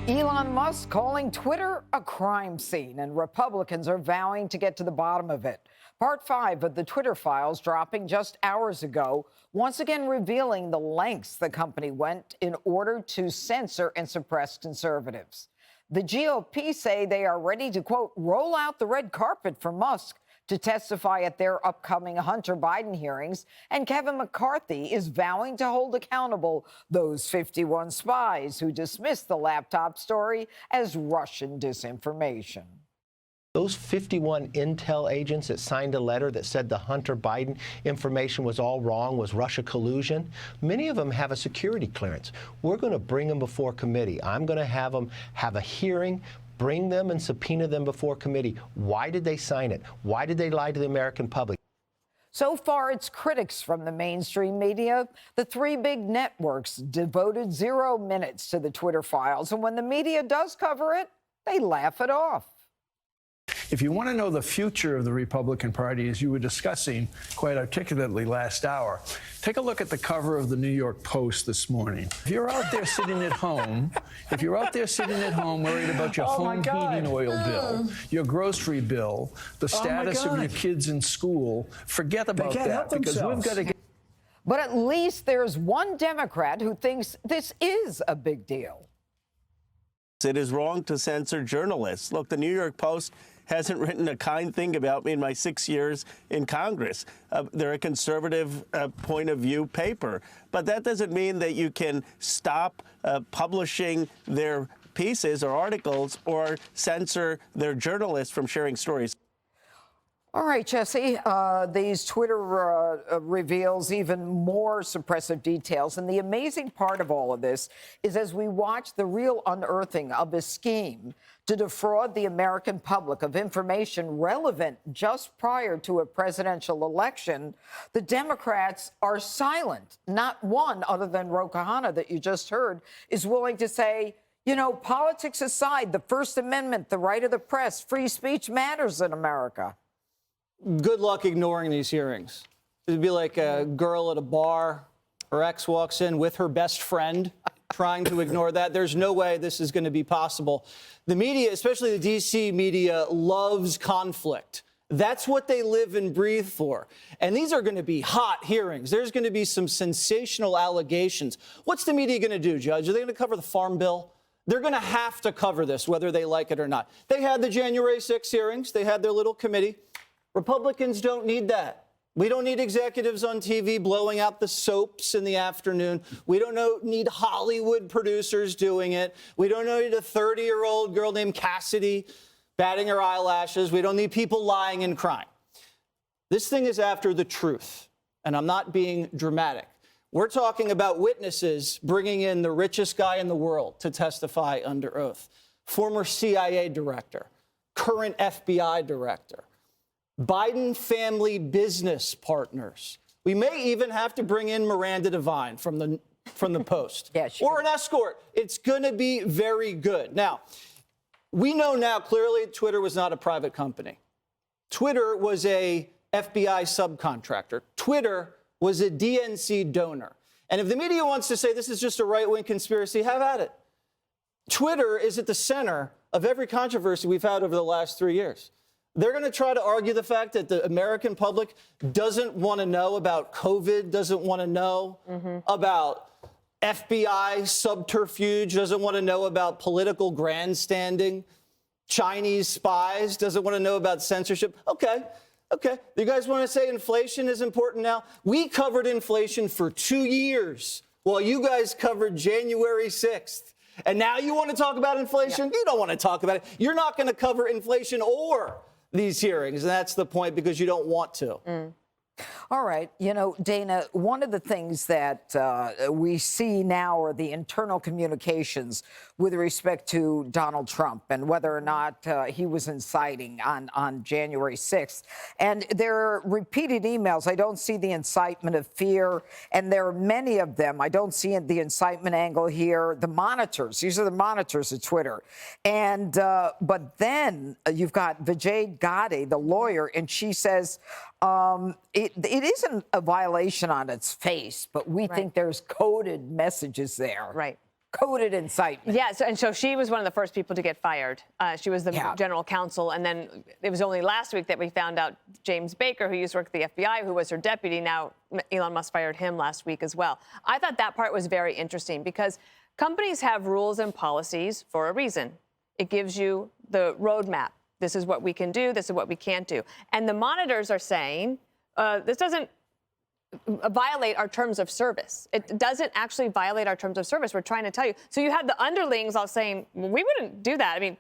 Elon Musk calling Twitter a crime scene, and Republicans are vowing to get to the bottom of it. Part 5 of the Twitter files dropping just hours ago, once again revealing the lengths the company went in order to censor and suppress conservatives. The GOP say they are ready to, quote, roll out the red carpet for Musk to testify at their upcoming Hunter Biden hearings, and Kevin McCarthy is vowing to hold accountable those 51 spies who dismissed the laptop story as Russian disinformation. Those 51 intel agents that signed a letter that said the Hunter Biden information was all wrong, was Russia collusion, many of them have a security clearance. We're going to bring them before committee. I'm going to have them have a hearing, bring them and subpoena them before committee. Why did they sign it? Why did they lie to the American public? So far, it's critics from the mainstream media. The three big networks devoted 0 minutes to the Twitter files, and when the media does cover it, they laugh it off. If you want to know the future of the Republican Party, as you were discussing quite articulately last hour, take a look at the cover of the New York Post this morning. If you're out there sitting at home, worried about your home heating oil bill, your grocery bill, the status of your kids in school, forget about that, because we've got to get... But at least there's one Democrat who thinks this is a big deal. It is wrong to censor journalists. Look, the New York Post hasn't written a kind thing about me in my 6 years in Congress. They're a conservative point of view paper. But that doesn't mean that you can stop publishing their pieces or articles or censor their journalists from sharing stories. All right, Jesse, these Twitter reveals even more suppressive details. And the amazing part of all of this is as we watch the real unearthing of a scheme to defraud the American public of information relevant just prior to a presidential election, the Democrats are silent. Not one, other than Ro Khanna that you just heard, is willing to say, you know, politics aside, the First Amendment, the right of the press, free speech matters in America. Good luck ignoring these hearings. It'd be like a girl at a bar. Her ex walks in with her best friend, trying to ignore that. There's no way this is going to be possible. The media, especially the D.C. media, loves conflict. That's what they live and breathe for. And these are going to be hot hearings. There's going to be some sensational allegations. What's the media going to do, Judge? Are they going to cover the Farm Bill? They're going to have to cover this, whether they like it or not. They had the January 6 hearings. They had their little committee. Republicans don't need that. We don't need executives on TV blowing out the soaps in the afternoon. We don't need Hollywood producers doing it. We don't need a 30-year-old girl named Cassidy batting her eyelashes. We don't need people lying and crying. This thing is after the truth, and I'm not being dramatic. We're talking about witnesses bringing in the richest guy in the world to testify under oath, former CIA director, current FBI director, Biden family business partners. We may even have to bring in Miranda Devine from the Post. Yeah, sure. Or an escort. It's going to be very good. Now, we know now clearly Twitter was not a private company. Twitter was a FBI subcontractor. Twitter was a DNC donor. And if the media wants to say this is just a right-wing conspiracy, have at it. Twitter is at the center of every controversy we've had over the last 3 years. They're going to try to argue the fact that the American public doesn't want to know about COVID, doesn't want to know about FBI subterfuge, doesn't want to know about political grandstanding, Chinese spies, doesn't want to know about censorship. Okay. You guys want to say inflation is important now? We covered inflation for 2 years while you guys covered January 6th. And now you want to talk about inflation? Yeah. You don't want to talk about it. You're not going to cover inflation or these hearings, and that's the point, because you don't want to. All right. You know, Dana, one of the things that we see now are the internal communications with respect to Donald Trump and whether or not he was inciting on January 6th. And there are repeated emails. I don't see the incitement of fear, and there are many of them. I don't see the incitement angle here. The monitors, these are the monitors of Twitter. And but then you've got Vijay Gadde, the lawyer, and she says, it isn't a violation on its face, but we think there's coded messages there. Right. coded incitement. Yes, and so she was one of the first people to get fired. She was the general counsel, and then it was only last week that we found out James Baker, who used to work at the FBI, who was her deputy, now Elon Musk fired him last week as well. I thought that part was very interesting because companies have rules and policies for a reason. It gives you the roadmap. This is what we can do. This is what we can't do. And the monitors are saying this doesn't violate our terms of service. It doesn't actually violate our terms of service. We're trying to tell you. So you had the underlings all saying, well, we wouldn't do that. I mean,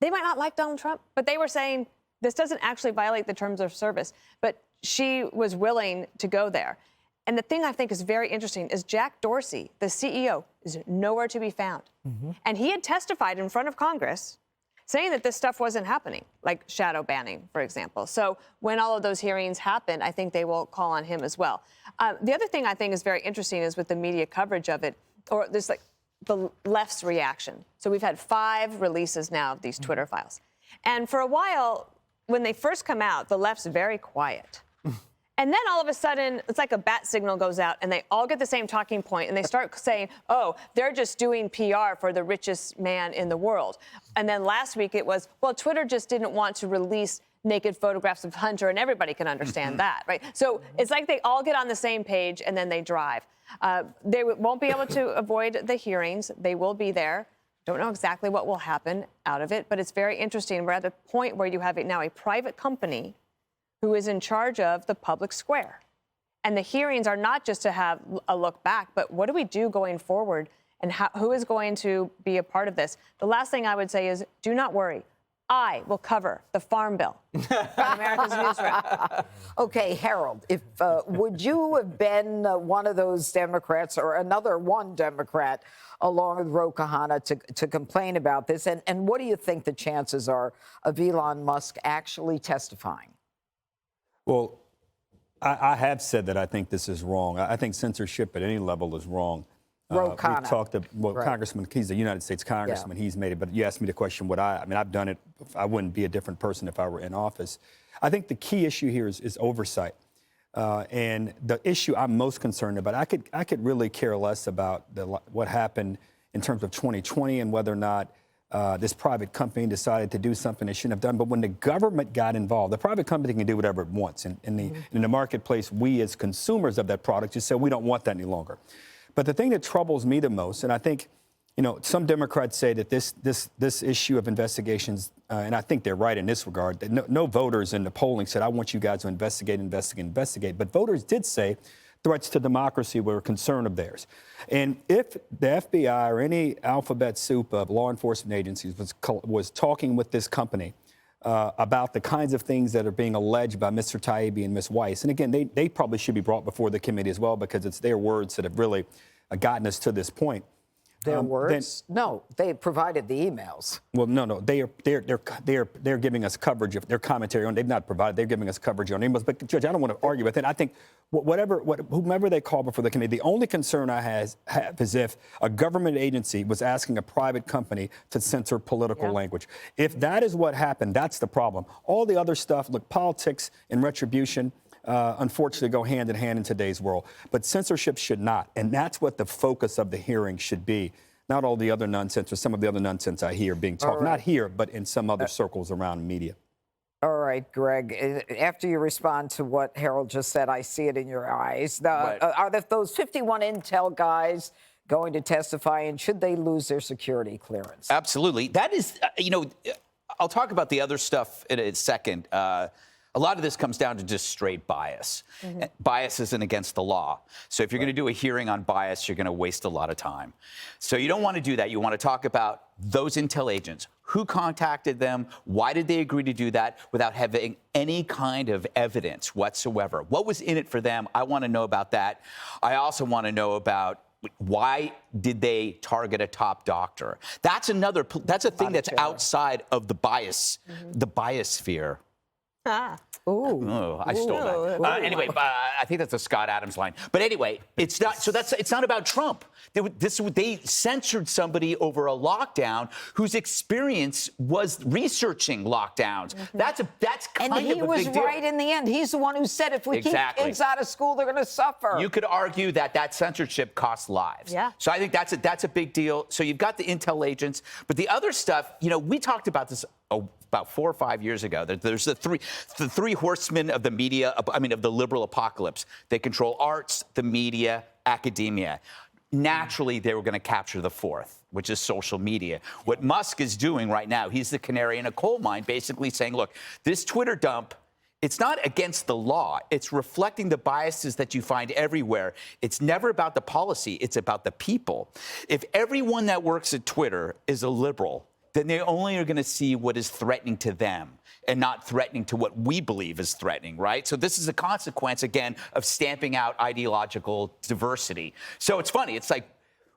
they might not like Donald Trump, but they were saying this doesn't actually violate the terms of service. But she was willing to go there. And the thing I think is very interesting is Jack Dorsey, the CEO, is nowhere to be found. And he had testified in front of Congress saying that this stuff wasn't happening, like shadow banning, for example. So when all of those hearings happen, I think they will call on him as well. The other thing I think is very interesting is with the media coverage of it, or there's like the left's reaction. So we've had 5 releases now of these Twitter files. And for a while, when they first come out, the left's very quiet. And then all of a sudden, it's like a bat signal goes out and they all get the same talking point and they start saying, oh, they're just doing PR for the richest man in the world. And then last week it was, well, Twitter just didn't want to release naked photographs of Hunter, and everybody can understand that, right? So it's like they all get on the same page and then they drive. They won't be able to avoid the hearings. They will be there. Don't know exactly what will happen out of it, but it's very interesting. We're at the point where you have now a private company who is in charge of the public square. And the hearings are not just to have a look back, but what do we do going forward and who is going to be a part of this? The last thing I would say is do not worry. I will cover the Farm Bill on America's Newsroom. Okay, Harold, would you have been one of those Democrats or another one Democrat along with Ro Khanna to complain about this? And what do you think the chances are of Elon Musk actually testifying? Well, I have said that I think this is wrong. I think censorship at any level is wrong. Ro Khanna. We've talked to, well, Right. Congressman, he's a United States Congressman. He's made it, but you asked me the question, would I mean, I've done it. I wouldn't be a different person if I were in office. I think the key issue here is oversight. And the issue I'm most concerned about, I could really care less about what happened in terms of 2020 and whether or not this private company decided to do something they shouldn't have done. But when the government got involved, the private company can do whatever it wants. In the marketplace, we as consumers of that product just said we don't want that any longer. But the thing that troubles me the most, and I think, you know, some Democrats say that this issue of investigations, and I think they're right in this regard, that no voters in the polling said, I want you guys to investigate. But voters did say threats to democracy were a concern of theirs. And if the FBI or any alphabet soup of law enforcement agencies was talking with this company about the kinds of things that are being alleged by Mr. Taibbi and Ms. Weiss, and again, they probably should be brought before the committee as well because it's their words that have really gotten us to this point. Their words? No, they provided the emails. Well, no, they're giving us coverage of their commentary on. They've not provided. They're giving us coverage on emails. But Judge, I don't want to argue with it. I think whomever they call before the committee, the only concern I have is if a government agency was asking a private company to censor political language. If that is what happened, that's the problem. All the other stuff, look, politics and retribution, unfortunately, go hand in hand in today's world. But censorship should not. And that's what the focus of the hearing should be. Not all the other nonsense or some of the other nonsense I hear being talked, not here, but in some other circles around media. All right, Greg, after you respond to what Harold just said, I see it in your eyes. Are those 51 Intel guys going to testify, and should they lose their security clearance? Absolutely. That is, I'll talk about the other stuff in a second. A lot of this comes down to just straight bias. Bias isn't against the law. So if you're going to do a hearing on bias, you're going to waste a lot of time. So you don't want to do that. You want to talk about those intel agents. Who contacted them? Why did they agree to do that without having any kind of evidence whatsoever? What was in it for them? I want to know about that. I also want to know about why did they target a top doctor? That's a thing that's outside of the bias sphere. Oh, I stole that. Anyway, I think that's a Scott Adams line. But anyway, it's not. So it's not about Trump. They censored somebody over a lockdown whose experience was researching lockdowns. That's kind of a big deal. And he was right in the end. He's the one who said if we keep kids out of school, they're going to suffer. You could argue that censorship costs lives. Yeah. So I think that's a big deal. So you've got the intel agents, but the other stuff, we talked about this about 4 or 5 years ago. There's the three horsemen of the media, of the liberal apocalypse. They control arts, the media, academia. Naturally, they were going to capture the fourth, which is social media. What Musk is doing right now, he's the canary in a coal mine, basically saying, look, this Twitter dump, it's not against the law. It's reflecting the biases that you find everywhere. It's never about the policy. It's about the people. If everyone that works at Twitter is a liberal, then they only are going to see what is threatening to them and not threatening to what we believe is threatening, right? So this is a consequence, again, of stamping out ideological diversity. So it's funny. It's like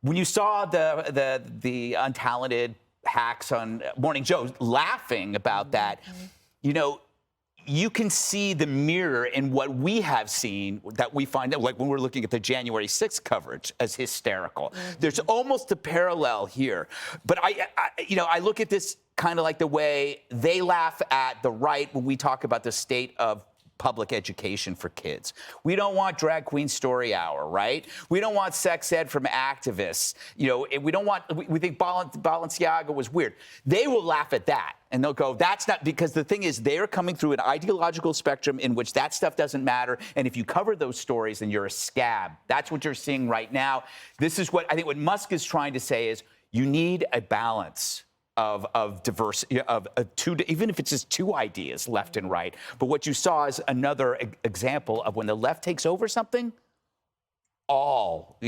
when you saw the untalented hacks on Morning Joe laughing about that, you can see the mirror in what we have seen that we find, like when we're looking at the January 6th coverage, as hysterical. There's almost a parallel here. But I look at this kind of like the way they laugh at the right when we talk about the state of public education for kids. We don't want drag queen story hour, right? We don't want sex ed from activists. We don't want, we think Balenciaga was weird. They will laugh at that and they'll go, that's not, because the thing is they're coming through an ideological spectrum in which that stuff doesn't matter. And if you cover those stories, then you're a scab. That's what you're seeing right now. This is what I think what Musk is trying to say is you need a balance of diversity, of two, even if it's just two ideas, left and right. But what you saw is another example of when the left takes over something, all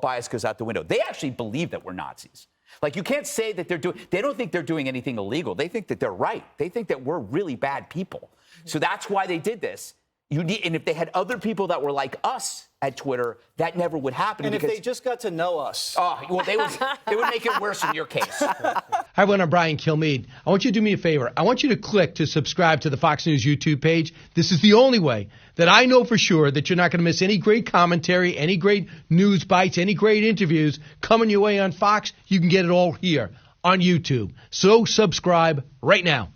bias goes out the window. They actually believe that we're Nazis. Like, you can't say that they don't think they're doing anything illegal. They think that they're right. They think that we're really bad people. So that's why they did this. And if they had other people that were like us at Twitter, that never would happen. And if they just got to know us. Oh, well, they would make it worse in your case. Hi, everyone. I'm Brian Kilmeade. I want you to do me a favor. I want you to click to subscribe to the Fox News YouTube page. This is the only way that I know for sure that you're not going to miss any great commentary, any great news bites, any great interviews coming your way on Fox. You can get it all here on YouTube. So subscribe right now.